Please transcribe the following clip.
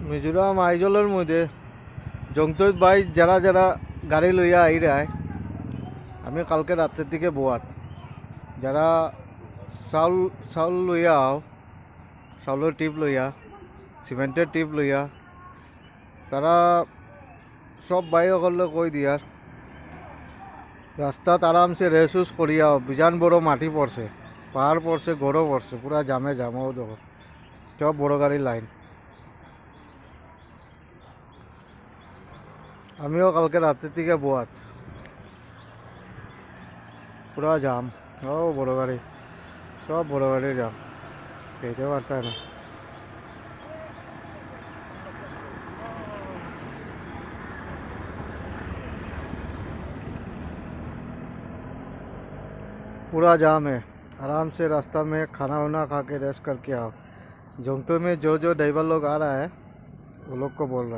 মিজোরাম আইজলের মধ্যে জংতৈত ভাই যারা যারা গাড়ি লইয়া আই রায় আমি কালকে রাত্রের দিকে বোয়াত যারা চাউল চাউল লইয়া আও চাউলের টিপ লইয়া সিমেন্টের টিপ লইয়া তারা সব ভাই সকলে কই দিয়ার রাস্তাত আরামসে রেসুস করিয়া বিজান বড় মাটি পড়ছে পাহাড় পড়ছে গড়ও পড়ছে পুরা জামে জামাও দেখো সব বড় গাড়ির লাইন। আমিও কালকে রাতের দিকে বোয়াত পুরা জাম ও বড় গাড়ি সব বড় গাড়ি জাম যেতে পারত না। पूरा जाम है आराम से रास्ता में खाना वाना खा के रेस्ट करके आओ। जोंगतो में जो ड्राइवर लोग आ रहा है वो लोग को बोल रहा है।